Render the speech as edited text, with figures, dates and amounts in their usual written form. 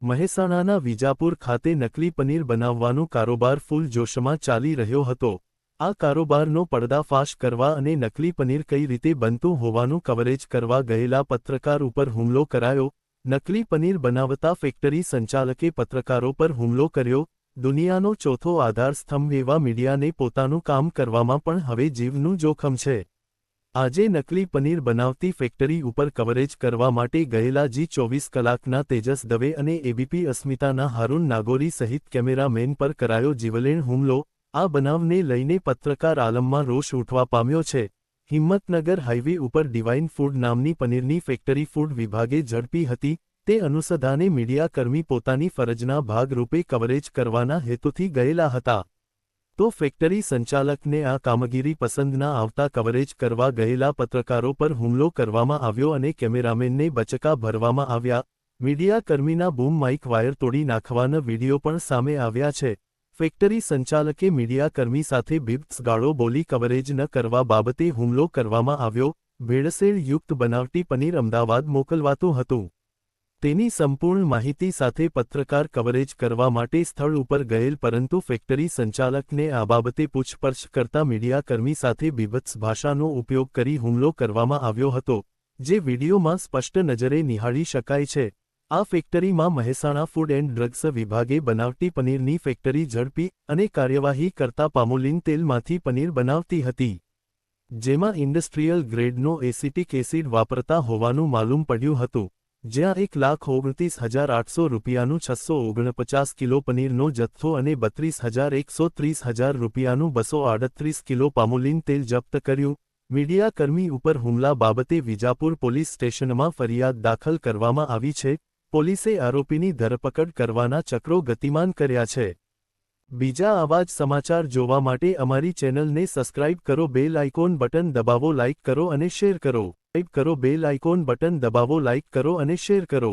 મહેસાણાના વિજાપુર ખાતે નકલી પનીર બનાવવાનો કારોબાર ફૂલ જોશમાં ચાલી રહ્યો હતો। આ કારોબારનો પર્દાફાશ કરવા અને નકલી પનીર કઈ રીતે બનતું હોવાનું કવરેજ કરવા ગયેલા પત્રકાર ઉપર હુમલો કરાયો। નકલી પનીર બનાવતા ફેક્ટરી સંચાલકે પત્રકારો પર હુમલો કર્યો। દુનિયાનો ચોથો આધારસ્તંભ એવા મીડિયાને પોતાનું કામ કરવામાં પણ હવે જીવનું જોખમ છે। આજે નકલી પનીર બનાવતી ફેક્ટરી ઉપર કવરેજ કરવા માટે ગયેલા જી24 કલાકના તેજસ દવે અને એબીપી અસ્મિતાના હારૂન નાગોરી સહિત કેમેરામેન પર કરાયો જીવલેણ હુમલો। આ બનાવને લઈને પત્રકાર આલમમાં રોષ ઉઠવા પામ્યો છે। હિંમતનગર હાઈવે ઉપર ડિવાઇન ફૂડ નામની પનીરની ફેક્ટરી ફૂડ વિભાગે ઝડપી હતી। તે અનુસંધાને મીડિયાકર્મી પોતાની ફરજના ભાગરૂપે કવરેજ કરવાના હેતુથી ગયેલા હતા। તો ફેક્ટરી સંચાલકને આ કામગીરી પસંદ ના આવતા કવરેજ કરવા ગયેલા પત્રકારો પર હુમલો કરવામાં આવ્યો અને કેમેરામેનને બચકા ભરવામાં આવ્યા। મીડિયાકર્મીના બૂમ માઇક વાયર તોડી નાખવાના વિડીયો પણ સામે આવ્યા છે। ફેક્ટરી સંચાલકે મીડિયાકર્મી સાથે બીભત્સ ગાળો બોલી કવરેજ ન કરવા બાબતે હુમલો કરવામાં આવ્યો। ભેળસેળ યુક્ત બનાવટી પનીર અમદાવાદ મોકલવાતું હતું। તેની સંપૂર્ણ માહિતી સાથે પત્રકાર કવરેજ કરવા માટે સ્થળ ઉપર ગયેલ, પરંતુ ફેક્ટરી સંચાલકને આ બાબતે પૂછપરછ કરતા મીડિયાકર્મી સાથે બીભત્સ ભાષાનો ઉપયોગ કરી હુમલો કરવામાં આવ્યો હતો, જે વિડીયોમાં સ્પષ્ટ નજરે નિહાળી શકાય છે। આ ફેક્ટરીમાં મહેસાણા ફૂડ એન્ડ ડ્રગ્સ વિભાગે બનાવટી પનીરની ફેક્ટરી ઝડપી અને કાર્યવાહી કરતા પામોલિન તેલમાંથી પનીર બનાવતી હતી, જેમાં ઇન્ડસ્ટ્રીયલ ગ્રેડનો એસિટિક એસિડ વાપરતા હોવાનું માલુમ પડ્યું હતું। જ્યાં 1,29,800 રૂપિયાનું 649 કિલો પનીરનો જથ્થો અને 32,130 રૂપિયાનું 238 કિલો પામોલિન તેલ જપ્ત કર્યું। મીડિયાકર્મી ઉપર હુમલા બાબતે વિજાપુર પોલીસ સ્ટેશનમાં ફરિયાદ દાખલ કરવામાં આવી છે। પોલીસે આરોપીની ધરપકડ કરવાના ચક્રો ગતિમાન કર્યા છે। બીજા આવા જ સમાચાર જોવા માટે અમારી ચેનલને સબસ્ક્રાઇબ કરો, બેલ આઇકોન બટન દબાવો, લાઇક કરો અને શેર કરો। સબસ્ક્રાઇબ કરો, બેલ આઇકોન બટન દબાવો, લાઇક કરો અને શેર કરો।